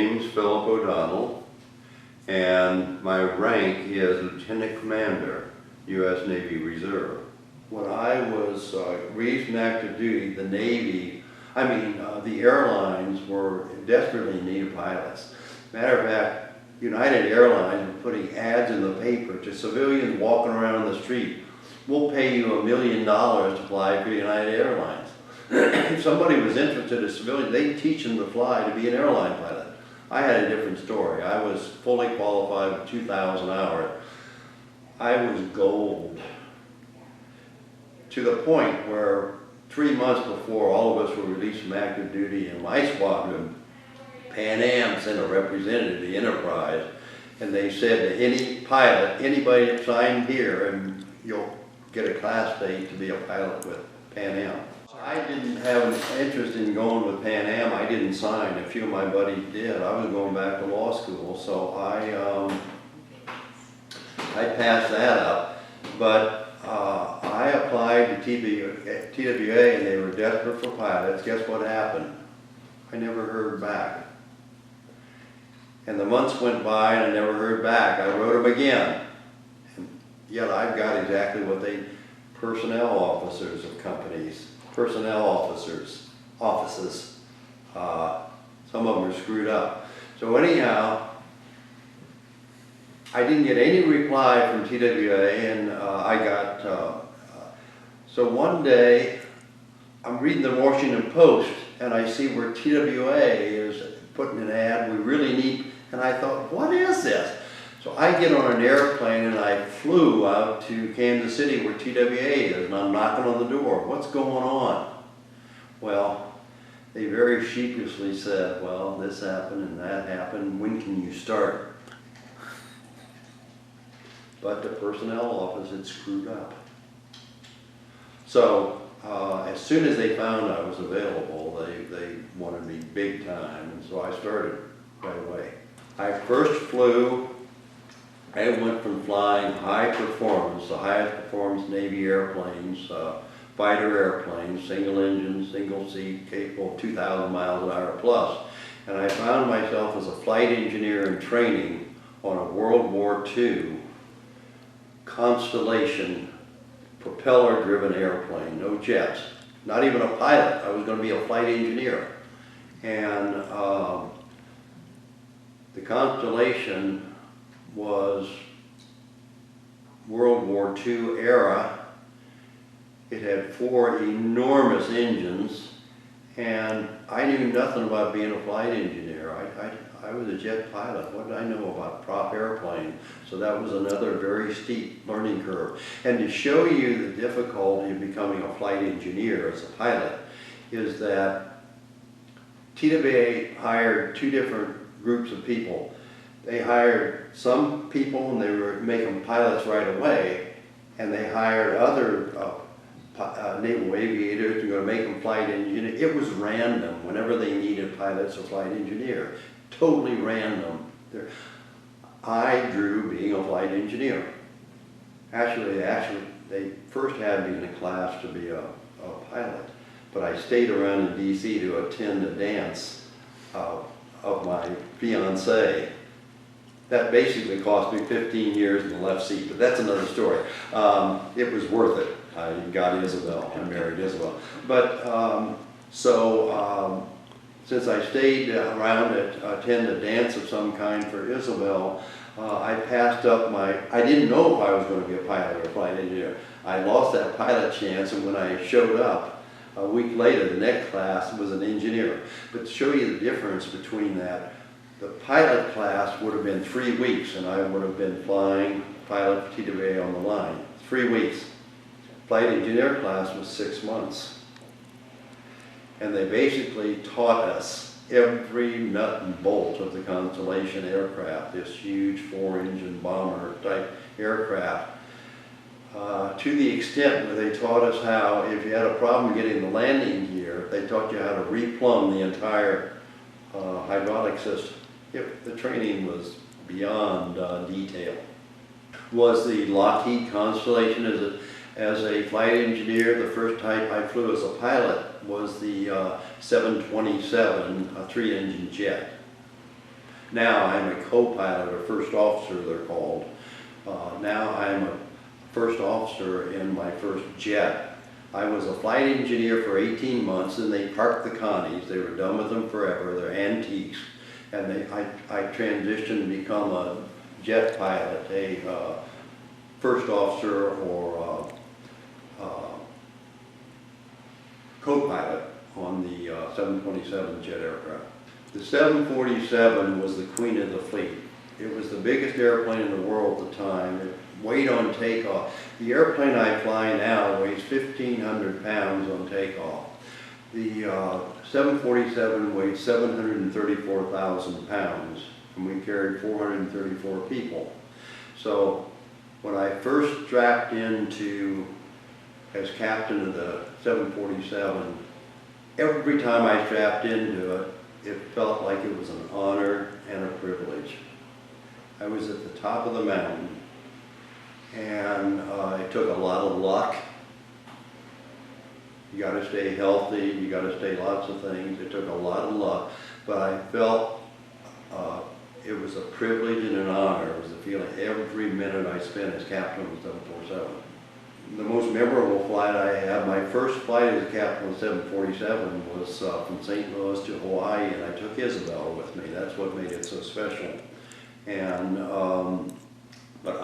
name's Philip O'Donnell, and my rank is Lieutenant Commander, U.S. Navy Reserve. When I was briefed in active duty, the Navy, the airlines were desperately in need of pilots. Matter of fact, United Airlines were putting ads in the paper to civilians walking around the street. We'll pay you $1 million to fly for United Airlines. If somebody was interested as a civilian, they'd teach them to fly to be an airline pilot. I had a different story. I was fully qualified with 2,000 hours. I was gold. To the point where 3 months before all of us were released from active duty in my squadron, Pan Am sent a representative to the Enterprise, and they said to any pilot, anybody that signed here, and you'll get a class date to be a pilot with Pan Am. I didn't have an interest in going with Pan Am. I didn't sign. A few of my buddies did. I was going back to law school, so I passed that up. But I applied to TWA, and they were desperate for pilots. Guess what happened? I never heard back. And the months went by, and I never heard back. I wrote them again. And yet I've got exactly what personnel officers of companies, personnel offices. Some of them are screwed up. So anyhow, I didn't get any reply from TWA, and so one day I'm reading the Washington Post, and I see where TWA is putting an ad, we really need, and I thought, what is this? So I get on an airplane and I flew out to Kansas City where TWA is, and I'm knocking on the door. What's going on? Well, they very sheepishly said, well, this happened and that happened. When can you start? But the personnel office had screwed up. So as soon as they found I was available, they wanted me big time, and so I started right away. I first flew. I went from flying high performance, the highest performance Navy airplanes, fighter airplanes, single engine, single seat, capable of 2,000 miles an hour plus. And I found myself as a flight engineer in training on a World War II Constellation propeller-driven airplane, no jets, not even a pilot. I was going to be a flight engineer. And the Constellation was World War II era. It had 4 enormous engines, and I knew nothing about being a flight engineer. I was a jet pilot. What did I know about prop airplane? So that was another very steep learning curve. And to show you the difficulty of becoming a flight engineer as a pilot is that TWA hired 2 different groups of people. They hired some people and they were making pilots right away, and they hired other naval aviators who were going to make them flight engineers. It was random whenever they needed pilots or flight engineer. Totally random. I drew being a flight engineer. Actually, they first had me in a class to be a pilot, but I stayed around in D.C. to attend a dance of my fiancée. That basically cost me 15 years in the left seat, but that's another story. It was worth it. I got Isabel. I married Isabel. But since I stayed around to attend a dance of some kind for Isabel, I passed up I didn't know if I was going to be a pilot or a flight engineer. I lost that pilot chance, and when I showed up a week later, the next class was an engineer. But to show you the difference between that, the pilot class would have been 3 weeks, and I would have been flying pilot for TWA on the line. 3 weeks. Flight engineer class was 6 months. And they basically taught us every nut and bolt of the Constellation aircraft, this huge 4-engine bomber type aircraft, to the extent where they taught us how, if you had a problem getting the landing gear, they taught you how to replumb the entire hydraulic system. The training was beyond detail. Was the Lockheed Constellation as a flight engineer? The first type I flew as a pilot was the 727, a 3-engine jet. Now I'm a co-pilot, or first officer they're called. Now I'm a first officer in my first jet. I was a flight engineer for 18 months, and they parked the Connies. They were done with them forever. They're antiques. And I transitioned to become a jet pilot, a first officer or co-pilot on the 727 jet aircraft. The 747 was the queen of the fleet. It was the biggest airplane in the world at the time. It weighed on takeoff. The airplane I fly now weighs 1,500 pounds on takeoff. The 747 weighed 734,000 pounds, and we carried 434 people. So when I first strapped into as captain of the 747, every time I strapped into it, it felt like it was an honor and a privilege. I was at the top of the mountain, and it took a lot of luck. You got to stay healthy, you got to stay lots of things. It took a lot of luck, but I felt it was a privilege and an honor. It was the feeling every minute I spent as captain of the 747. The most memorable flight I had, my first flight as a captain of the 747 was from St. Louis to Hawaii, and I took Isabel with me. That's what made it so special. And but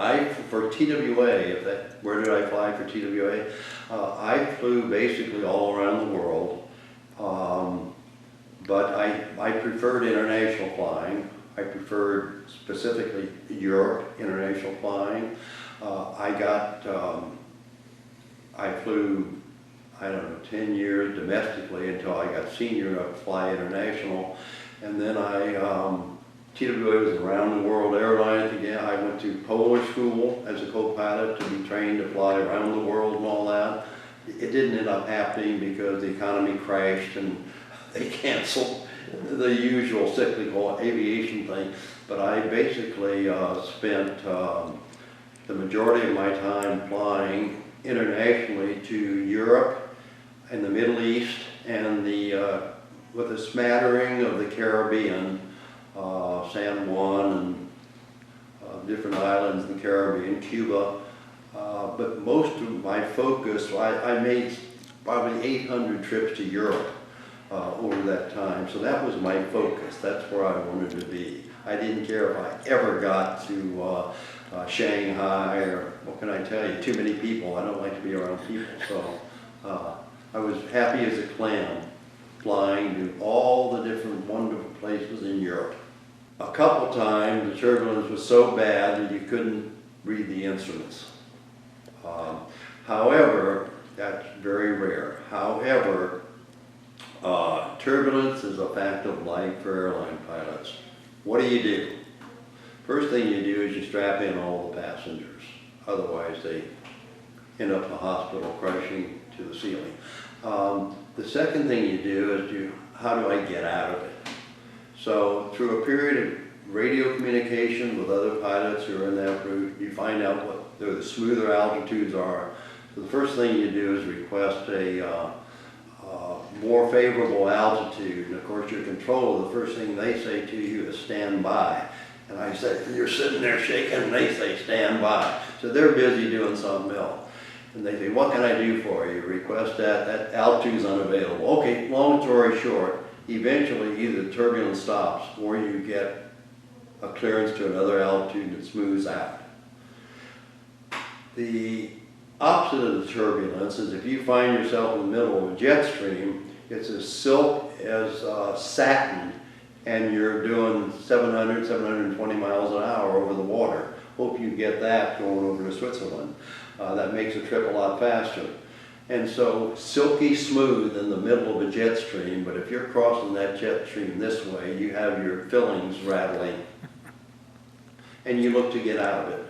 for TWA, where did I fly for TWA? I flew basically all around the world, but I preferred international flying. I preferred specifically Europe international flying. I flew, I don't know, 10 years domestically until I got senior enough to fly international. And then TWA was an around the world airline again. I went to Polish school as a co-pilot to be trained to fly around the world and all that. It didn't end up happening because the economy crashed and they canceled the usual cyclical aviation thing. But I basically spent the majority of my time flying internationally to Europe and the Middle East and with a smattering of the Caribbean, San Juan and different islands in the Caribbean, Cuba. But most of my focus, I made probably 800 trips to Europe over that time. So that was my focus. That's where I wanted to be. I didn't care if I ever got to Shanghai, or what can I tell you, too many people. I don't like to be around people. So I was happy as a clam flying to all the different wonderful places in Europe. A couple times the turbulence was so bad that you couldn't read the instruments. However, that's very rare. However, turbulence is a fact of life for airline pilots. What do? First thing you do is you strap in all the passengers. Otherwise they end up in the hospital crashing to the ceiling. The second thing you do is how do I get out of it? So through a period of radio communication with other pilots who are in that route, you find out what the smoother altitudes are. So the first thing you do is request a more favorable altitude. And of course your controller, the first thing they say to you is stand by. And I say, you're sitting there shaking, and they say stand by. So they're busy doing something else. And they say, what can I do for you? Request that altitude's unavailable. Okay, long story short, eventually either the turbulence stops or you get a clearance to another altitude that smooths out. The opposite of the turbulence is if you find yourself in the middle of a jet stream, it's as silk as satin, and you're doing 700, 720 miles an hour over the water. Hope you get that going over to Switzerland. That makes the trip a lot faster. And so silky smooth in the middle of a jet stream, but if you're crossing that jet stream this way, you have your fillings rattling and you look to get out of it.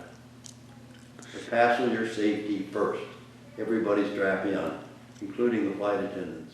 The passenger safety first. Everybody strap in, including the flight attendants.